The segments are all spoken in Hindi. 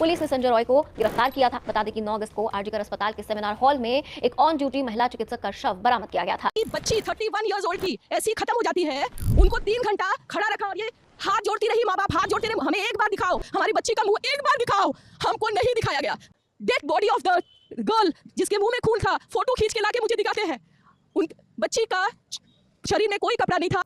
पुलिस ने संजय रॉय को गिरफ्तार किया था। बता दें कि 9 अगस्त को आरजीकर अस्पताल के सेमिनार हॉल में एक ऑन ड्यूटी महिला चिकित्सक का शव बरामद किया गया था। बच्ची 31 इयर्स ओल्ड की ऐसी खत्म हो जाती है, उनको 3 घंटा खड़ा रखा और ये हाथ जोड़ती रही, माँ बाप हाथ जोड़ते रहे, हमें एक बार दिखाओ, हमारी बच्ची का मुंह एक बार दिखाओ, हमको नहीं दिखाया गया। Dead body of the girl जिसके मुंह में खून था, फोटो खींच के लाके मुझे दिखाते हैं। उन बच्ची का शरीर में कोई कपड़ा नहीं था।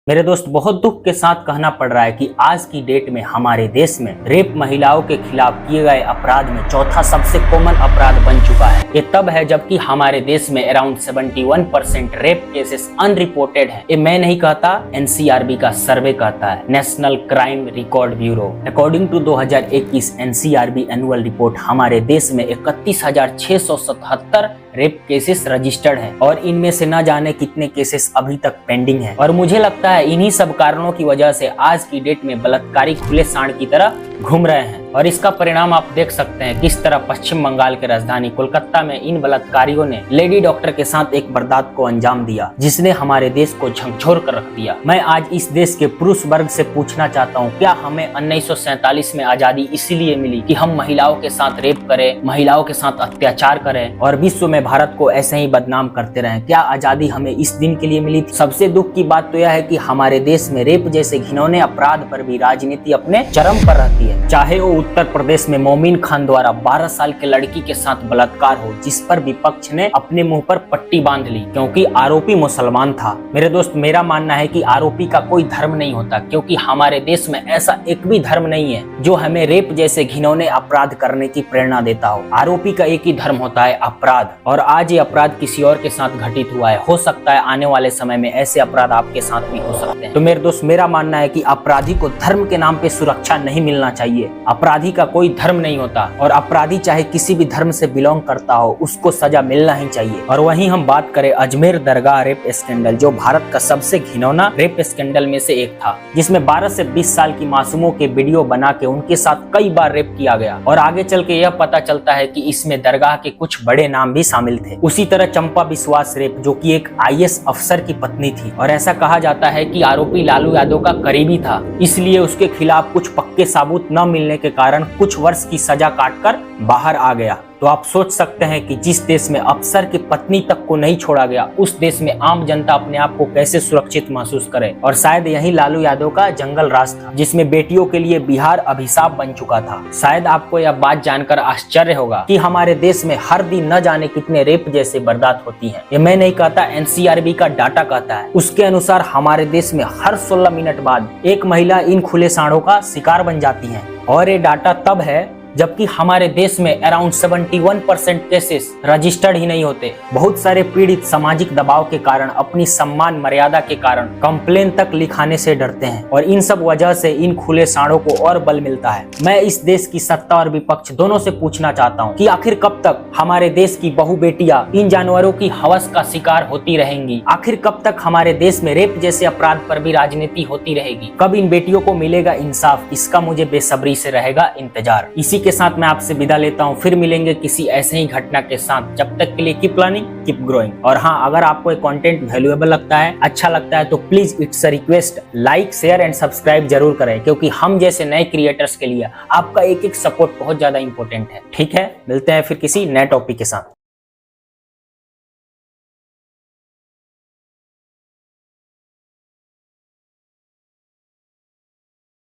मेरे दोस्त, बहुत दुख के साथ कहना पड़ रहा है कि आज की डेट में हमारे देश में रेप महिलाओं के खिलाफ किए गए अपराध में चौथा सबसे कॉमन अपराध बन चुका है। ये तब है जबकि हमारे देश में अराउंड 71% रेप केसेस अनरिपोर्टेड है। ये मैं नहीं कहता, एनसीआरबी का सर्वे कहता है, national crime record bureau. According to 2021 NCRB annual report, हमारे देश में 31,677 रेप केसेस रजिस्टर्ड हैं और इनमें से न जाने कितने केसेस अभी तक पेंडिंग हैं। और मुझे लगता है इन्हीं सब कारणों की वजह से आज की डेट में बलात्कारी खुले सांड की तरह घूम रहे हैं। और इसका परिणाम आप देख सकते हैं किस तरह पश्चिम बंगाल के राजधानी कोलकाता में इन बलात्कारियों ने लेडी डॉक्टर के साथ एक वारदात को अंजाम दिया, जिसने हमारे देश को झकझोर कर रख दिया। मैं आज इस देश के पुरुष वर्ग से पूछना चाहता हूँ, क्या हमें 1947 में आजादी इसीलिए मिली कि हम महिलाओं के साथ रेप करें, महिलाओं के साथ अत्याचार करें और विश्व में भारत को ऐसे ही बदनाम करते रहें? क्या आजादी हमें इस दिन के लिए मिली? सबसे दुख की बात तो यह है कि हमारे देश में रेप जैसे घिनौने अपराध पर भी राजनीति अपने चरम पर रहती है। चाहे वो उत्तर प्रदेश में मोमिन खान द्वारा 12 साल के लड़की के साथ बलात्कार हो, जिस पर विपक्ष ने अपने मुंह पर पट्टी बांध ली क्योंकि आरोपी मुसलमान था। मेरे दोस्त, मेरा मानना है कि आरोपी का कोई धर्म नहीं होता, क्योंकि हमारे देश में ऐसा एक भी धर्म नहीं है जो हमें रेप जैसे घिनौने अपराध करने की प्रेरणा देता हो। आरोपी का एक ही धर्म होता है, अपराध। और आज ये अपराध किसी और के साथ घटित हुआ है। हो सकता है आने वाले समय में ऐसे अपराध आपके साथ भी हो सकते हैं। तो मेरे दोस्त, मेरा मानना है कि अपराधी को धर्म के नाम पे सुरक्षा नहीं मिलना चाहिए। अपराधी का कोई धर्म नहीं होता और अपराधी चाहे किसी भी धर्म से बिलोंग करता हो, उसको सजा मिलना ही चाहिए। और वहीं हम बात करें अजमेर दरगाह रेप स्कैंडल, जो भारत का सबसे घिनौना रेप स्कैंडल में से एक था, जिसमें 12 से 20 साल की मासूमों के वीडियो बना के उनके साथ कई बार रेप किया गया। और आगे चल के यह पता चलता है कि इसमें दरगाह के कुछ बड़े नाम भी शामिल थे। उसी तरह चंपा विश्वास रेप, जो कि एक आईएएस अफसर की पत्नी थी, और ऐसा कहा जाता है कि आरोपी लालू यादव का करीबी था, इसलिए उसके खिलाफ कुछ पक्के सबूत न मिलने के कारण कुछ वर्ष की सजा काटकर बाहर आ गया। तो आप सोच सकते हैं कि जिस देश में अफसर की पत्नी तक को नहीं छोड़ा गया, उस देश में आम जनता अपने आप को कैसे सुरक्षित महसूस करे। और शायद यही लालू यादव का जंगल राज था, जिसमें बेटियों के लिए बिहार अभिशाप बन चुका था। शायद आपको यह बात जानकर आश्चर्य होगा कि हमारे देश में हर दिन न जाने कितने रेप जैसे वारदात होती है। ये मैं नहीं कहता, एनसीआरबी का डाटा कहता है। उसके अनुसार हमारे देश में हर 16 मिनट बाद एक महिला इन खुले सांडों का शिकार बन जाती है। और ये डाटा तब है जबकि हमारे देश में अराउंड 71% केसेस रजिस्टर्ड ही नहीं होते। बहुत सारे पीड़ित सामाजिक दबाव के कारण, अपनी सम्मान मर्यादा के कारण कंप्लेन तक लिखाने से डरते हैं और इन सब वजह से इन खुले सांडों को और बल मिलता है। मैं इस देश की सत्ता और विपक्ष दोनों से पूछना चाहता हूँ कि आखिर कब तक हमारे देश की बहु बेटियां इन जानवरों की हवस का शिकार होती रहेंगी? आखिर कब तक हमारे देश में रेप जैसे अपराध पर भी राजनीति होती रहेगी? कब इन बेटियों को मिलेगा इंसाफ? इसका मुझे बेसब्री से रहेगा इंतजार। इसी के साथ मैं आपसे विदा लेता हूं, फिर मिलेंगे किसी ऐसे ही घटना के साथ। जब तक के लिए कीप लर्निंग, कीप ग्रोइंग। और हाँ, अगर आपको ये कंटेंट वैल्यूएबल लगता है, अच्छा लगता है, तो please it's a request, like, share and subscribe जरूर करें, क्योंकि हम जैसे नए क्रिएटर्स के लिए आपका एक एक सपोर्ट बहुत ज्यादा इंपॉर्टेंट है। ठीक है, मिलते हैं फिर किसी नए टॉपिक के साथ।